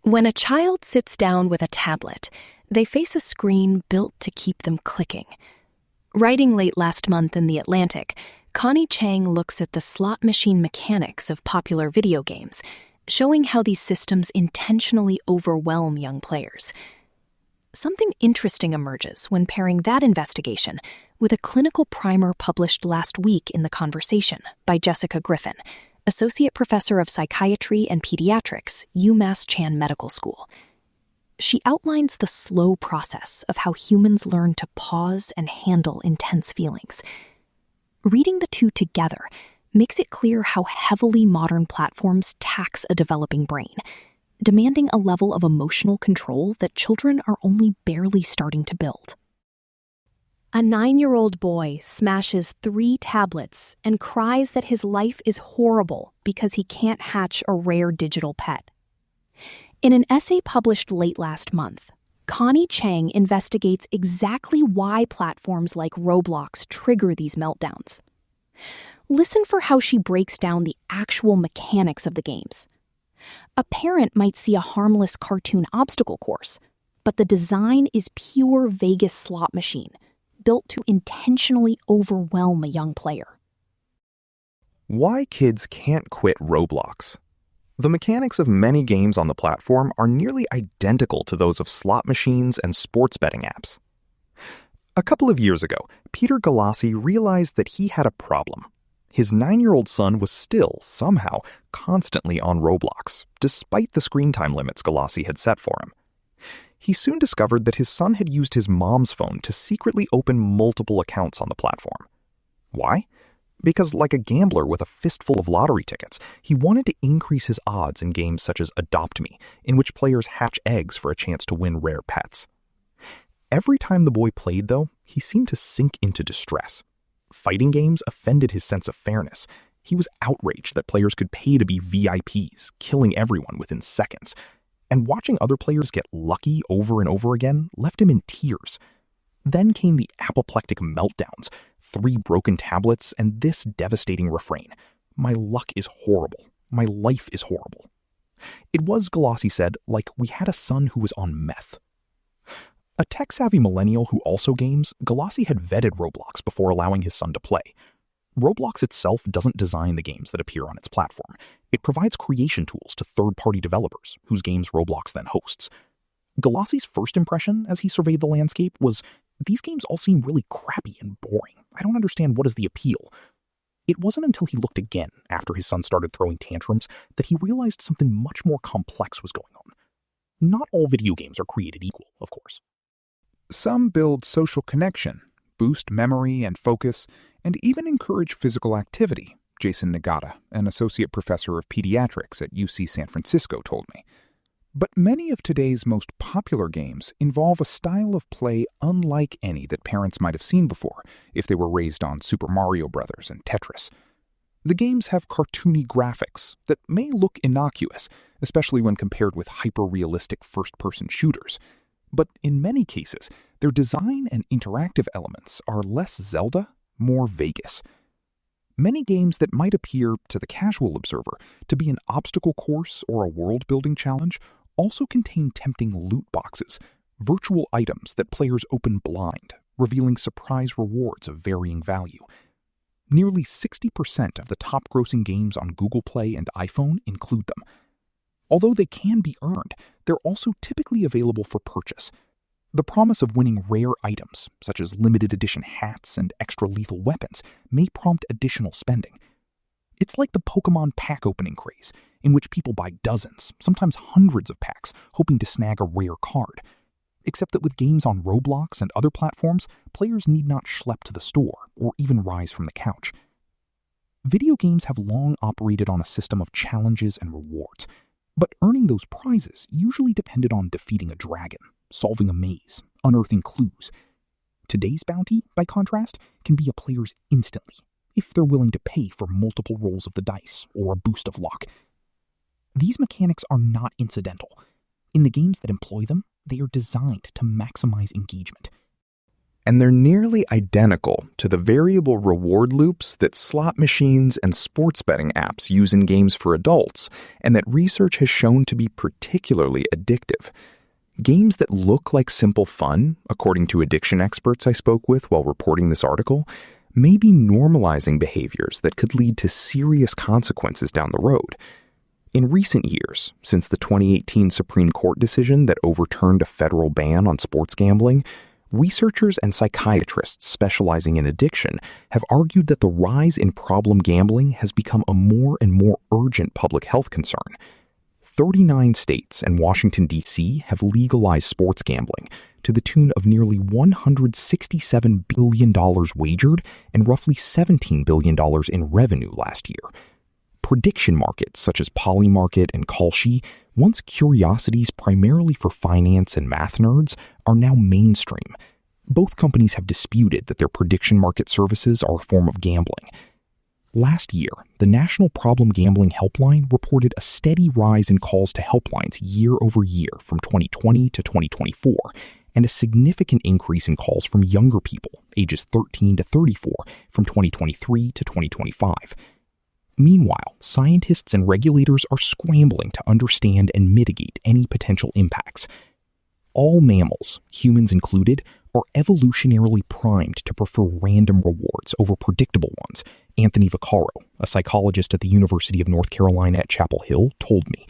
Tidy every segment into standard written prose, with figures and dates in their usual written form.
When a child sits down with a tablet, they face a screen built to keep them clicking. Writing late last month in The Atlantic, Connie Chang looks at the slot machine mechanics of popular video games, showing how these systems intentionally overwhelm young players. Something interesting emerges when pairing that investigation with a clinical primer published last week in The Conversation by Jessica Griffin, Associate Professor of Psychiatry and Peditrics, UMass Chan Medical School. She outlines the slow process of how humans learn to pause and handle intense feelings. Reading the two together makes it clear how heavily modern platforms tax a developing brain, demanding a level of emotional control that children are only barely starting to build. A 9-year-old boy smashes 3 tablets and cries that his life is horrible because he can't hatch a rare digital pet. In an essay published late last month, Connie Chang investigates exactly why platforms like Roblox trigger these meltdowns. Listen for how she breaks down the actual mechanics of the games. A parent might see a harmless cartoon obstacle course, but the design is pure Vegas slot machine, built to intentionally overwhelm a young player. Why kids can't quit Roblox. The mechanics of many games on the platform are nearly identical to those of slot machines and sports betting apps. A couple of years ago, Peter Galassi realized that he had a problem. His 9-year-old son was still, somehow, constantly on Roblox, despite the screen time limits Galassi had set for him. He soon discovered that his son had used his mom's phone to secretly open multiple accounts on the platform. Why? Because like a gambler with a fistful of lottery tickets, he wanted to increase his odds in games such as Adopt Me, in which players hatch eggs for a chance to win rare pets. Every time the boy played, though, he seemed to sink into distress. Fighting games offended his sense of fairness. He was outraged that players could pay to be VIPs, killing everyone within seconds. And watching other players get lucky over and over again left him in tears. Then came the apoplectic meltdowns, 3 broken tablets, and this devastating refrain: "My luck is horrible. My life is horrible." It was, Galassi said, like we had a son who was on meth. A tech-savvy millennial who also games, Galassi had vetted Roblox before allowing his son to play. Roblox itself doesn't design the games that appear on its platform. It provides creation tools to third-party developers, whose games Roblox then hosts. Galassi's first impression as he surveyed the landscape was, these games all seem really crappy and boring. I don't understand what is the appeal. It wasn't until he looked again after his son started throwing tantrums that he realized something much more complex was going on. Not all video games are created equal, of course. Some build social connection, boost memory and focus, and even encourage physical activity, Jason Nagata, an associate professor of pediatrics at UC San Francisco, told me. But many of today's most popular games involve a style of play unlike any that parents might have seen before if they were raised on Super Mario Bros. And Tetris. The games have cartoony graphics that may look innocuous, especially when compared with hyper-realistic first-person shooters. But in many cases, their design and interactive elements are less Zelda, more Vegas. Many games that might appear to the casual observer to be an obstacle course or a world-building challenge also contain tempting loot boxes, virtual items that players open blind, revealing surprise rewards of varying value. Nearly 60% of the top-grossing games on Google Play and iPhone include them. Although they can be earned, they're also typically available for purchase. The promise of winning rare items, such as limited edition hats and extra-lethal weapons, may prompt additional spending. It's like the Pokemon pack opening craze, in which people buy dozens, sometimes hundreds of packs, hoping to snag a rare card. Except that with games on Roblox and other platforms, players need not schlep to the store or even rise from the couch. Video games have long operated on a system of challenges and rewards, but earning those prizes usually depended on defeating a dragon, solving a maze, unearthing clues. Today's bounty, by contrast, can be a player's instantly, if they're willing to pay for multiple rolls of the dice or a boost of luck. These mechanics are not incidental. In the games that employ them, they are designed to maximize engagement. and they're nearly identical to the variable reward loops that slot machines and sports betting apps use in games for adults, and that research has shown to be particularly addictive. Games that look like simple fun, according to addiction experts I spoke with while reporting this article, may be normalizing behaviors that could lead to serious consequences down the road. In recent years, since the 2018 Supreme Court decision that overturned a federal ban on sports gambling, researchers and psychiatrists specializing in addiction have argued that the rise in problem gambling has become a more and more urgent public health concern. 39 states and Washington, D.C. have legalized sports gambling to the tune of nearly $167 billion wagered and roughly $17 billion in revenue last year. Prediction markets such as Polymarket and Kalshi, once curiosities primarily for finance and math nerds, are now mainstream. Both companies have disputed that their prediction market services are a form of gambling. Last year, the National Problem Gambling Helpline reported a steady rise in calls to helplines year over year from 2020 to 2024, and a significant increase in calls from younger people, ages 13 to 34, from 2023 to 2025. Meanwhile, scientists and regulators are scrambling to understand and mitigate any potential impacts. All mammals, humans included, are evolutionarily primed to prefer random rewards over predictable ones, Anthony Vaccaro, a psychologist at the University of North Carolina at Chapel Hill, told me.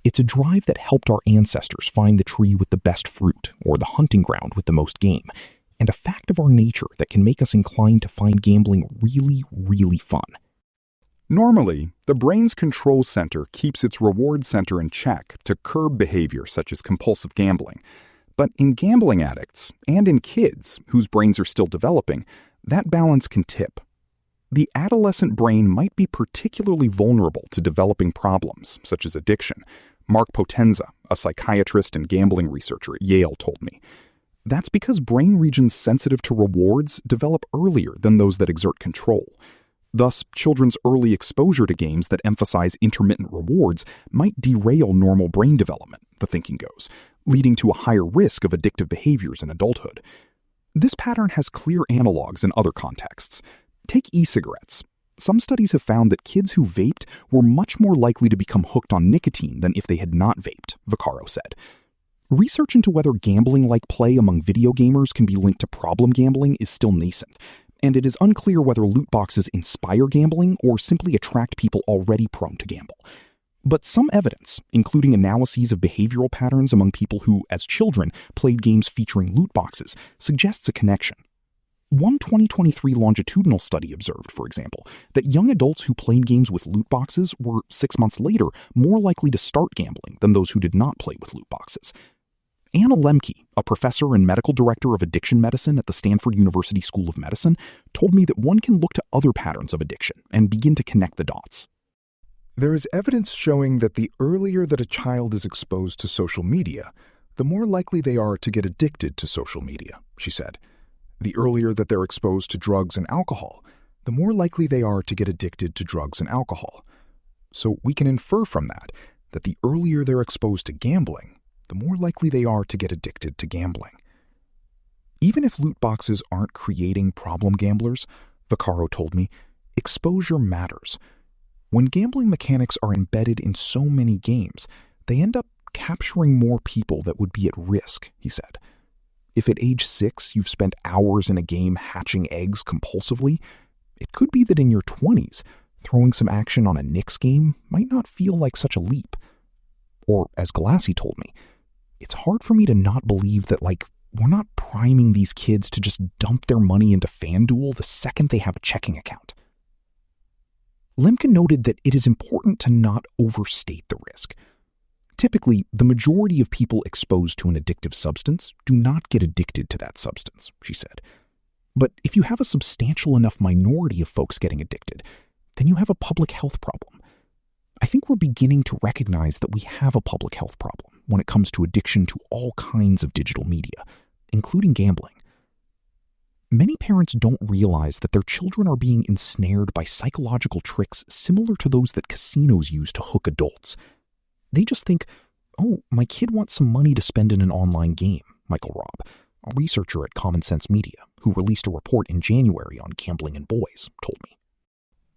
It's a drive that helped our ancestors find the tree with the best fruit or the hunting ground with the most game, and a fact of our nature that can make us inclined to find gambling really, really fun. Normally, the brain's control center keeps its reward center in check to curb behavior such as compulsive gambling. But in gambling addicts, and in kids whose brains are still developing, that balance can tip. The adolescent brain might be particularly vulnerable to developing problems, such as addiction. Mark Potenza, a psychiatrist and gambling researcher at Yale, told me. That's because brain regions sensitive to rewards develop earlier than those that exert control. Thus, children's early exposure to games that emphasize intermittent rewards might derail normal brain development, the thinking goes, leading to a higher risk of addictive behaviors in adulthood. This pattern has clear analogs in other contexts. Take e-cigarettes. Some studies have found that kids who vaped were much more likely to become hooked on nicotine than if they had not vaped, Vaccaro said. Research into whether gambling-like play among video gamers can be linked to problem gambling is still nascent, and it is unclear whether loot boxes inspire gambling or simply attract people already prone to gamble. But some evidence, including analyses of behavioral patterns among people who, as children, played games featuring loot boxes, suggests a connection. One 2023 longitudinal study observed, for example, that young adults who played games with loot boxes were 6 months later more likely to start gambling than those who did not play with loot boxes. Anna Lemke, a professor and medical director of addiction medicine at the Stanford University School of Medicine, told me that one can look to other patterns of addiction and begin to connect the dots. There is evidence showing that the earlier that a child is exposed to social media, the more likely they are to get addicted to social media, she said. The earlier that they're exposed to drugs and alcohol, the more likely they are to get addicted to drugs and alcohol. So we can infer from that the earlier they're exposed to gambling, the more likely they are to get addicted to gambling. Even if loot boxes aren't creating problem gamblers, Vaccaro told me, exposure matters. When gambling mechanics are embedded in so many games, they end up capturing more people that would be at risk, he said. If at age 6 you've spent hours in a game hatching eggs compulsively, it could be that in your 20s, throwing some action on a Knicks game might not feel like such a leap. Or, as Galassi told me, it's hard for me to not believe that, we're not priming these kids to just dump their money into FanDuel the second they have a checking account. Lemke noted that it is important to not overstate the risk. Typically, the majority of people exposed to an addictive substance do not get addicted to that substance, she said. But if you have a substantial enough minority of folks getting addicted, then you have a public health problem. I think we're beginning to recognize that we have a public health problem when it comes to addiction to all kinds of digital media, including gambling. Many parents don't realize that their children are being ensnared by psychological tricks similar to those that casinos use to hook adults. They just think, oh, my kid wants some money to spend in an online game, Michael Robb, a researcher at Common Sense Media, who released a report in January on gambling in boys, told me.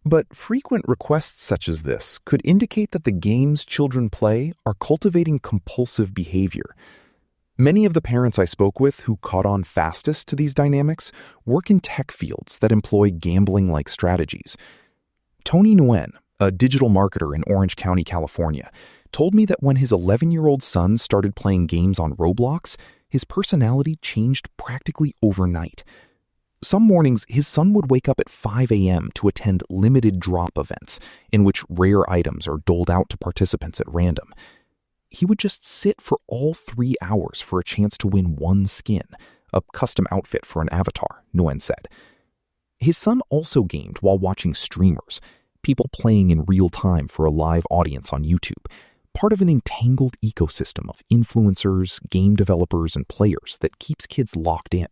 But frequent requests such as this could indicate that the games children play are cultivating compulsive behavior. Many of the parents I spoke with who caught on fastest to these dynamics work in tech fields that employ gambling-like strategies. Tony Nguyen, a digital marketer in Orange County, California, told me that when his 11-year-old son started playing games on Roblox, his personality changed practically overnight. Some mornings, his son would wake up at 5 a.m. to attend limited drop events in which rare items are doled out to participants at random. He would just sit for all 3 hours for a chance to win one skin, a custom outfit for an avatar, Nguyen said. His son also gamed while watching streamers, people playing in real time for a live audience on YouTube, part of an entangled ecosystem of influencers, game developers, and players that keeps kids locked in.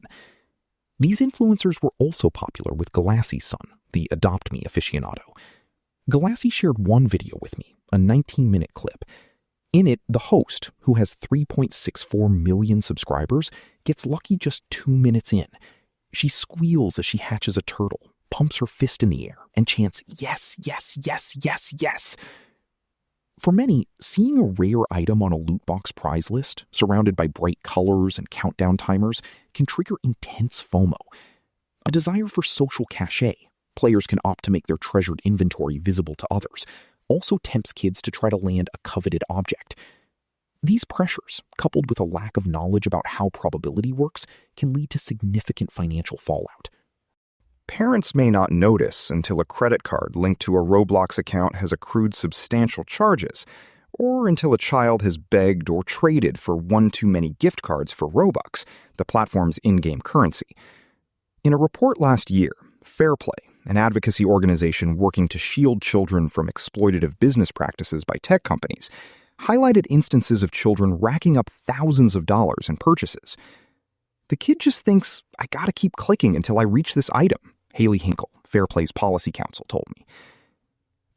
These influencers were also popular with Galassie's son, the Adopt Me aficionado. Galassie shared one video with me, a 19-minute clip. In it, the host, who has 3.64 million subscribers, gets lucky just 2 minutes in. She squeals as she hatches a turtle, pumps her fist in the air, and chants, "Yes, yes, yes, yes, yes." For many, seeing a rare item on a loot box prize list, surrounded by bright colors and countdown timers, can trigger intense FOMO. A desire for social cachet, players can opt to make their treasured inventory visible to others, also tempts kids to try to land a coveted object. These pressures, coupled with a lack of knowledge about how probability works, can lead to significant financial fallout. Parents may not notice until a credit card linked to a Roblox account has accrued substantial charges, or until a child has begged or traded for one too many gift cards for Robux, the platform's in-game currency. In a report last year, Fair Play, an advocacy organization working to shield children from exploitative business practices by tech companies, highlighted instances of children racking up thousands of dollars in purchases. The kid just thinks, "I gotta keep clicking until I reach this item," Haley Hinkle, Fair Play's policy counsel, told me.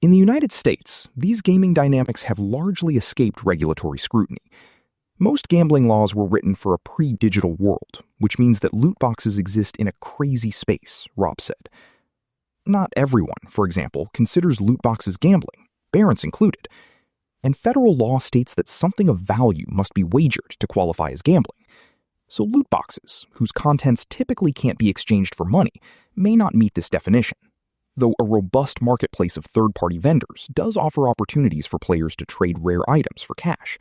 In the United States, these gaming dynamics have largely escaped regulatory scrutiny. Most gambling laws were written for a pre-digital world, which means that loot boxes exist in a crazy space, Rob said. Not everyone, for example, considers loot boxes gambling, parents included. And federal law states that something of value must be wagered to qualify as gambling. So loot boxes, whose contents typically can't be exchanged for money, may not meet this definition, though a robust marketplace of third-party vendors does offer opportunities for players to trade rare items for cash.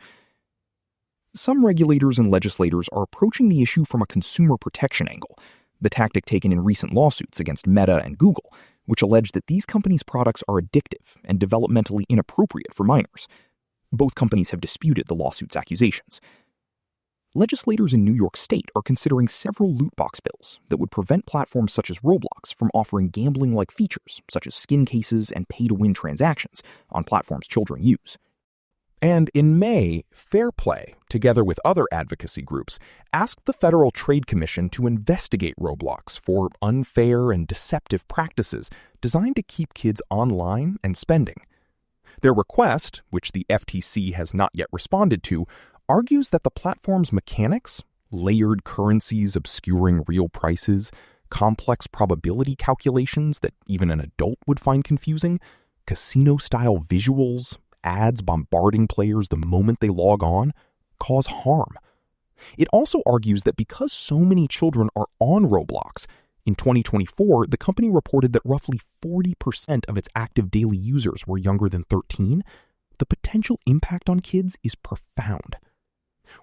Some regulators and legislators are approaching the issue from a consumer protection angle, the tactic taken in recent lawsuits against Meta and Google, which allege that these companies' products are addictive and developmentally inappropriate for minors. Both companies have disputed the lawsuit's accusations. Legislators in New York State are considering several loot box bills that would prevent platforms such as Roblox from offering gambling-like features, such as skin cases and pay-to-win transactions, on platforms children use. And in May, Fair Play, together with other advocacy groups, asked the Federal Trade Commission to investigate Roblox for unfair and deceptive practices designed to keep kids online and spending. Their request, which the FTC has not yet responded to, argues that the platform's mechanics, layered currencies obscuring real prices, complex probability calculations that even an adult would find confusing, casino-style visuals, ads bombarding players the moment they log on, cause harm. It also argues that because so many children are on Roblox, in 2024, the company reported that roughly 40% of its active daily users were younger than 13, the potential impact on kids is profound.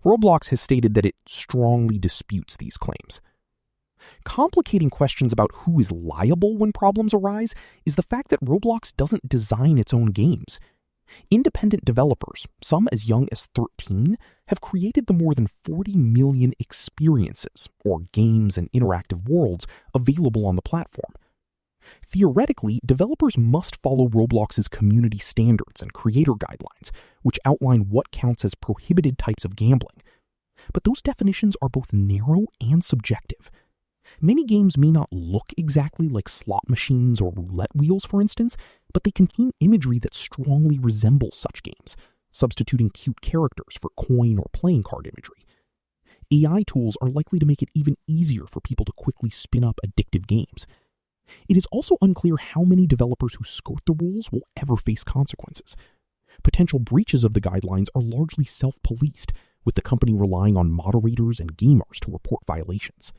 Roblox has stated that it strongly disputes these claims. Complicating questions about who is liable when problems arise is the fact that Roblox doesn't design its own games. Independent developers, some as young as 13, have created the more than 40 million experiences, or games and interactive worlds, available on the platform. Theoretically, developers must follow Roblox's community standards and creator guidelines, which outline what counts as prohibited types of gambling. But those definitions are both narrow and subjective. Many games may not look exactly like slot machines or roulette wheels, for instance, but they contain imagery that strongly resembles such games, substituting cute characters for coin or playing card imagery. AI tools are likely to make it even easier for people to quickly spin up addictive games. It is also unclear how many developers who skirt the rules will ever face consequences. Potential breaches of the guidelines are largely self-policed, with the company relying on moderators and gamers to report violations.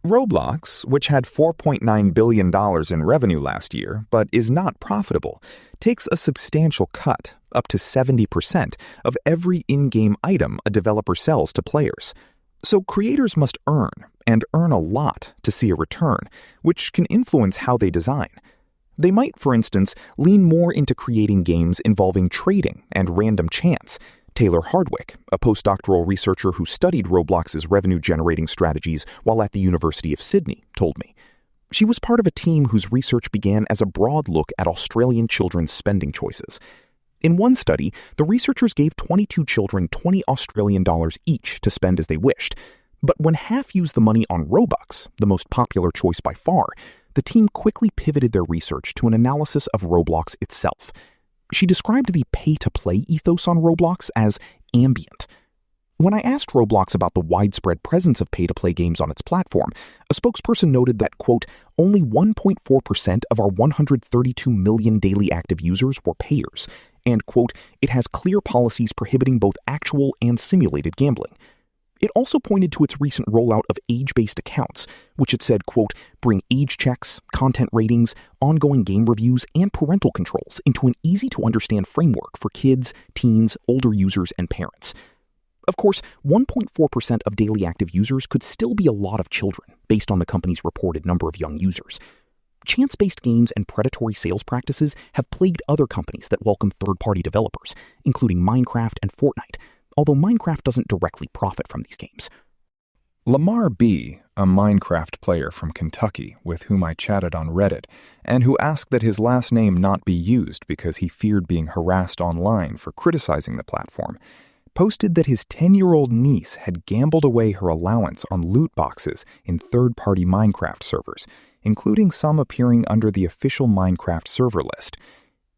Roblox, which had $4.9 billion in revenue last year but is not profitable, takes a substantial cut, up to 70%, of every in-game item a developer sells to players. So creators must earn, and earn a lot, to see a return, which can influence how they design. They might, for instance, lean more into creating games involving trading and random chance. Taylor Hardwick, a postdoctoral researcher who studied Roblox's revenue-generating strategies while at the University of Sydney, told me. She was part of a team whose research began as a broad look at Australian children's spending choices. In one study, the researchers gave 22 children $20 Australian each to spend as they wished. But when half used the money on Robux, the most popular choice by far, the team quickly pivoted their research to an analysis of Roblox itself. She described the pay-to-play ethos on Roblox as ambient. When I asked Roblox about the widespread presence of pay-to-play games on its platform, a spokesperson noted that, quote, only 1.4% of our 132 million daily active users were payers, and, quote, it has clear policies prohibiting both actual and simulated gambling. It also pointed to its recent rollout of age-based accounts, which it said, quote, bring age checks, content ratings, ongoing game reviews, and parental controls into an easy-to-understand framework for kids, teens, older users, and parents. Of course, 1.4% of daily active users could still be a lot of children, based on the company's reported number of young users. Chance-based games and predatory sales practices have plagued other companies that welcome third-party developers, including Minecraft and Fortnite, although Minecraft doesn't directly profit from these games. Lamar B., a Minecraft player from Kentucky with whom I chatted on Reddit, and who asked that his last name not be used because he feared being harassed online for criticizing the platform, posted that his 10-year-old niece had gambled away her allowance on loot boxes in third-party Minecraft servers, including some appearing under the official Minecraft server list.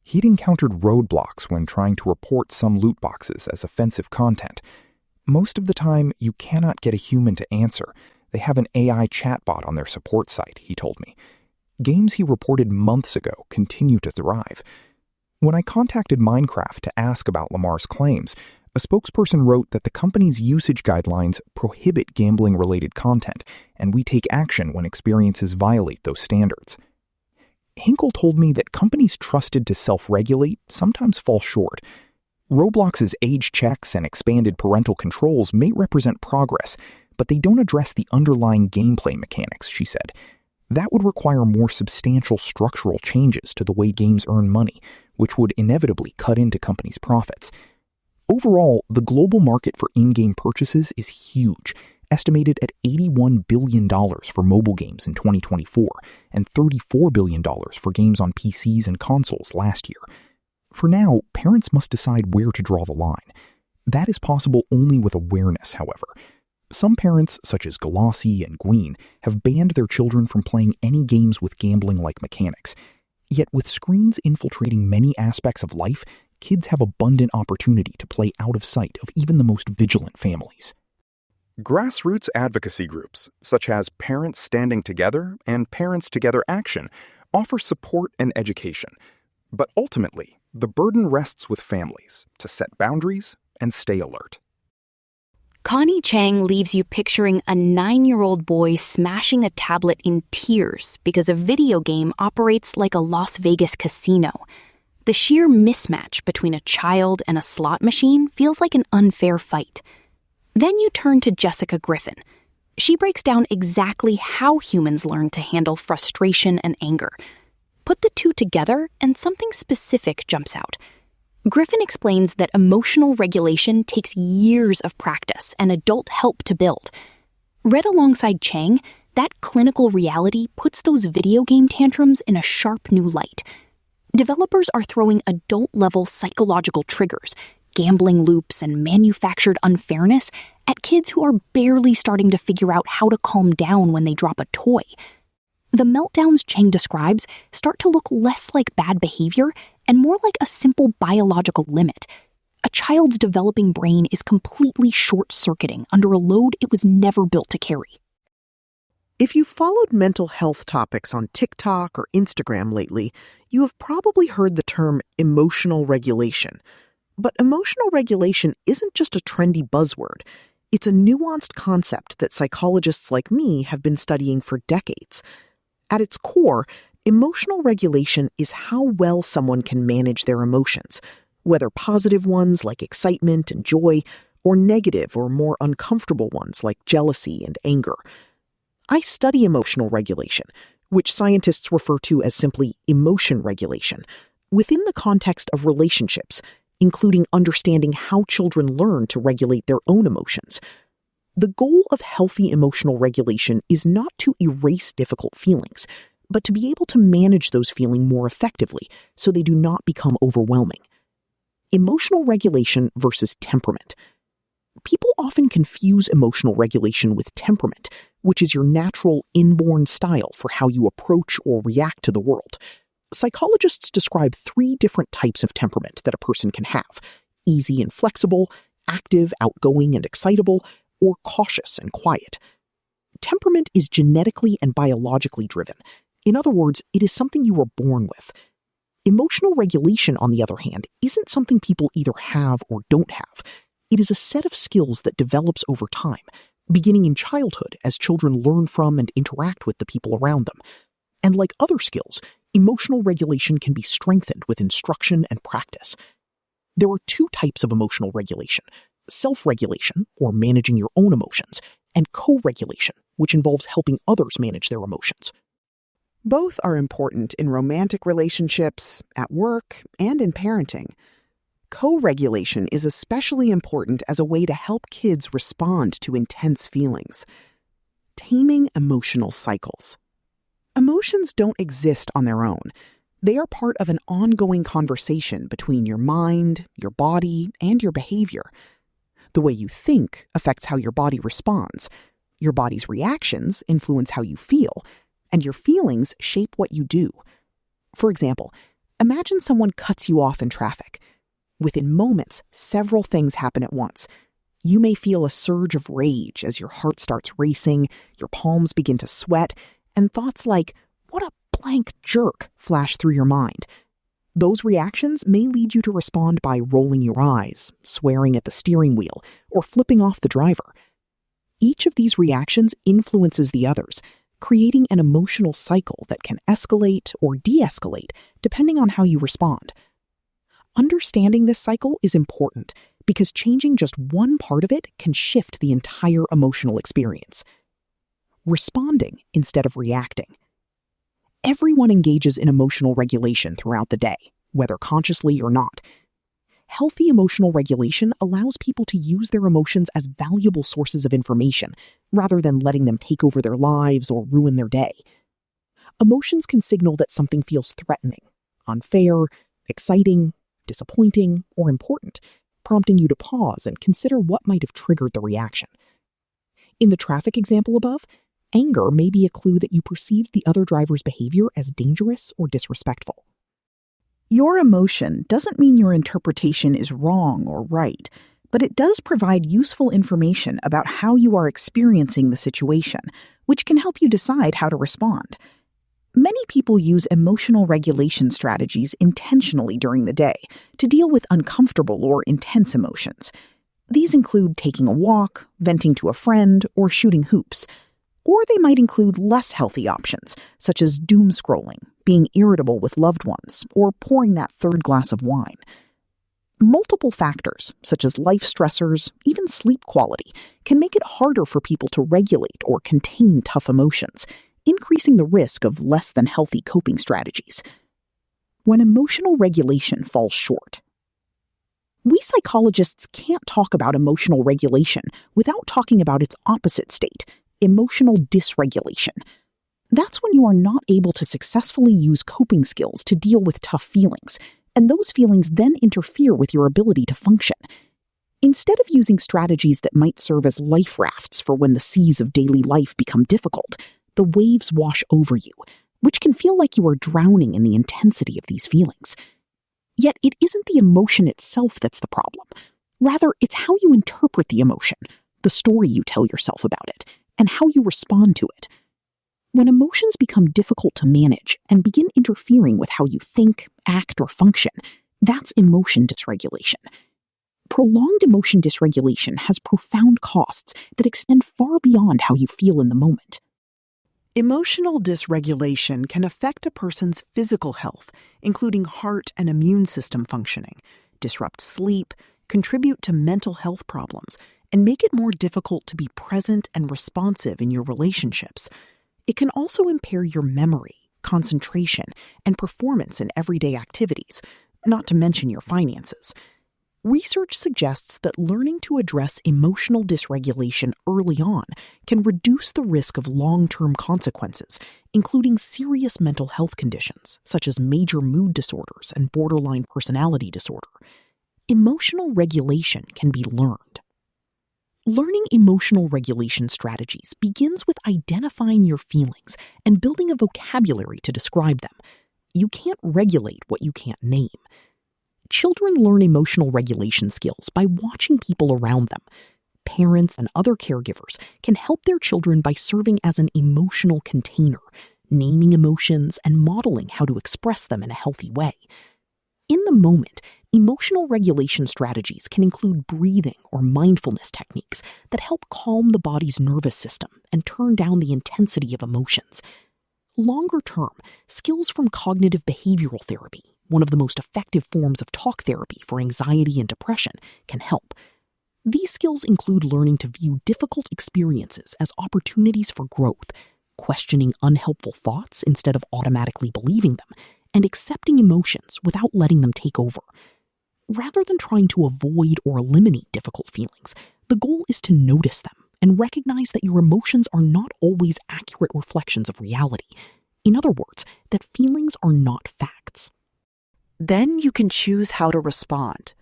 He'd encountered roadblocks when trying to report some loot boxes as offensive content. Most of the time, you cannot get a human to answer. They have an AI chatbot on their support site, he told me. Games he reported months ago continue to thrive. When I contacted Minecraft to ask about Lamar's claims, a spokesperson wrote that the company's usage guidelines prohibit gambling-related content, and we take action when experiences violate those standards. Hinkle told me that companies trusted to self-regulate sometimes fall short. Roblox's age checks and expanded parental controls may represent progress, but they don't address the underlying gameplay mechanics, she said. That would require more substantial structural changes to the way games earn money, which would inevitably cut into companies' profits. Overall, the global market for in-game purchases is huge, estimated at $81 billion for mobile games in 2024 and $34 billion for games on PCs and consoles last year. For now, parents must decide where to draw the line. That is possible only with awareness, however. Some parents, such as Galassi and Gween, have banned their children from playing any games with gambling-like mechanics. Yet with screens infiltrating many aspects of life, kids have abundant opportunity to play out of sight of even the most vigilant families. Grassroots advocacy groups, such as Parents Standing Together and Parents Together Action, offer support and education. But ultimately, the burden rests with families to set boundaries and stay alert. Connie Chang leaves you picturing a 9-year-old boy smashing a tablet in tears because a video game operates like a Las Vegas casino. The sheer mismatch between a child and a slot machine feels like an unfair fight. Then you turn to Jessica Griffin. She breaks down exactly how humans learn to handle frustration and anger. Put the two together, and something specific jumps out. Griffin explains that emotional regulation takes years of practice and adult help to build. Read alongside Chang, that clinical reality puts those video game tantrums in a sharp new light. Developers are throwing adult-level psychological triggers, gambling loops, and manufactured unfairness at kids who are barely starting to figure out how to calm down when they drop a toy. The meltdowns Chang describes start to look less like bad behavior and more like a simple biological limit. A child's developing brain is completely short-circuiting under a load it was never built to carry. If you've followed mental health topics on TikTok or Instagram lately, you have probably heard the term emotional regulation. But emotional regulation isn't just a trendy buzzword. It's a nuanced concept that psychologists like me have been studying for decades. At its core, emotional regulation is how well someone can manage their emotions, whether positive ones like excitement and joy, or negative or more uncomfortable ones like jealousy and anger. I study emotional regulation, which scientists refer to as simply emotion regulation, within the context of relationships, including understanding how children learn to regulate their own emotions. The goal of healthy emotional regulation is not to erase difficult feelings, but to be able to manage those feelings more effectively so they do not become overwhelming. Emotional regulation versus temperament. People often confuse emotional regulation with temperament, which is your natural inborn style for how you approach or react to the world. Psychologists describe 3 different types of temperament that a person can have: easy and flexible, active, outgoing, and excitable, or cautious and quiet. Temperament is genetically and biologically driven. In other words, it is something you were born with. Emotional regulation, on the other hand, isn't something people either have or don't have. It is a set of skills that develops over time, beginning in childhood as children learn from and interact with the people around them. And like other skills, emotional regulation can be strengthened with instruction and practice. There are 2 types of emotional regulation: self-regulation, or managing your own emotions, and co-regulation, which involves helping others manage their emotions. Both are important in romantic relationships, at work, and in parenting. Co-regulation is especially important as a way to help kids respond to intense feelings. Taming emotional cycles. Emotions don't exist on their own. They are part of an ongoing conversation between your mind, your body, and your behavior. The way you think affects how your body responds. Your body's reactions influence how you feel, and your feelings shape what you do. For example, imagine someone cuts you off in traffic. Within moments, several things happen at once. You may feel a surge of rage as your heart starts racing, your palms begin to sweat, and thoughts like, "What a blank jerk," flash through your mind. Those reactions may lead you to respond by rolling your eyes, swearing at the steering wheel, or flipping off the driver. Each of these reactions influences the others, creating an emotional cycle that can escalate or de-escalate depending on how you respond. Understanding this cycle is important because changing just one part of it can shift the entire emotional experience. Responding instead of reacting. Everyone engages in emotional regulation throughout the day, whether consciously or not. Healthy emotional regulation allows people to use their emotions as valuable sources of information, rather than letting them take over their lives or ruin their day. Emotions can signal that something feels threatening, unfair, exciting, disappointing, or important, prompting you to pause and consider what might have triggered the reaction. In the traffic example above, anger may be a clue that you perceived the other driver's behavior as dangerous or disrespectful. Your emotion doesn't mean your interpretation is wrong or right, but it does provide useful information about how you are experiencing the situation, which can help you decide how to respond. Many people use emotional regulation strategies intentionally during the day to deal with uncomfortable or intense emotions. These include taking a walk, venting to a friend, or shooting hoops. Or they might include less healthy options, such as doom scrolling, being irritable with loved ones, or pouring that 3rd glass of wine. Multiple factors, such as life stressors, even sleep quality, can make it harder for people to regulate or contain tough emotions, increasing the risk of less than healthy coping strategies. When emotional regulation falls short. We psychologists can't talk about emotional regulation without talking about its opposite state, emotional dysregulation. That's when you are not able to successfully use coping skills to deal with tough feelings, and those feelings then interfere with your ability to function. Instead of using strategies that might serve as life rafts for when the seas of daily life become difficult, the waves wash over you, which can feel like you are drowning in the intensity of these feelings. Yet it isn't the emotion itself that's the problem. Rather, it's how you interpret the emotion, the story you tell yourself about it, and how you respond to it. When emotions become difficult to manage and begin interfering with how you think, act, or function, that's emotion dysregulation. Prolonged emotion dysregulation has profound costs that extend far beyond how you feel in the moment. Emotional dysregulation can affect a person's physical health, including heart and immune system functioning, disrupt sleep, contribute to mental health problems, and make it more difficult to be present and responsive in your relationships. It can also impair your memory, concentration, and performance in everyday activities, not to mention your finances. Research suggests that learning to address emotional dysregulation early on can reduce the risk of long-term consequences, including serious mental health conditions such as major mood disorders and borderline personality disorder. Emotional regulation can be learned. Learning emotional regulation strategies begins with identifying your feelings and building a vocabulary to describe them. You can't regulate what you can't name. Children learn emotional regulation skills by watching people around them. Parents and other caregivers can help their children by serving as an emotional container, naming emotions and modeling how to express them in a healthy way. In the moment, emotional regulation strategies can include breathing or mindfulness techniques that help calm the body's nervous system and turn down the intensity of emotions. Longer term, skills from cognitive behavioral therapy, one of the most effective forms of talk therapy for anxiety and depression, can help. These skills include learning to view difficult experiences as opportunities for growth, questioning unhelpful thoughts instead of automatically believing them, and accepting emotions without letting them take over. Rather than trying to avoid or eliminate difficult feelings, the goal is to notice them and recognize that your emotions are not always accurate reflections of reality. In other words, that feelings are not facts. Then you can choose how to respond.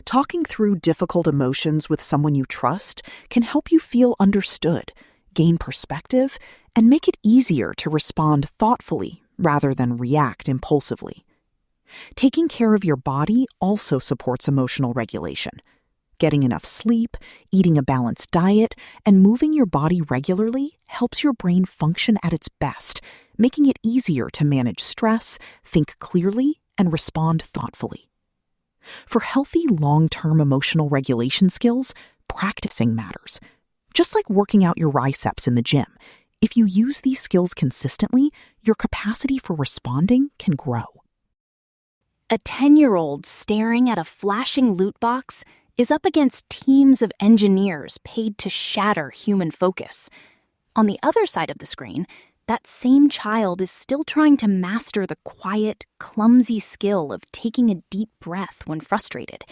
Talking through difficult emotions with someone you trust can help you feel understood, gain perspective, and make it easier to respond thoughtfully rather than react impulsively. Taking care of your body also supports emotional regulation. Getting enough sleep, eating a balanced diet, and moving your body regularly helps your brain function at its best, making it easier to manage stress, think clearly, and respond thoughtfully. For healthy long-term emotional regulation skills, practicing matters. Just like working out your triceps in the gym, if you use these skills consistently, your capacity for responding can grow. A 10-year-old staring at a flashing loot box is up against teams of engineers paid to shatter human focus. On the other side of the screen, that same child is still trying to master the quiet, clumsy skill of taking a deep breath when frustrated.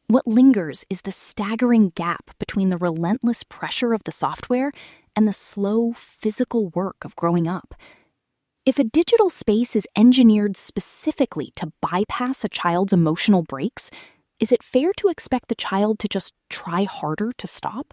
What lingers is the staggering gap between the relentless pressure of the software and the slow, physical work of growing up. If a digital space is engineered specifically to bypass a child's emotional breaks, is it fair to expect the child to just try harder to stop?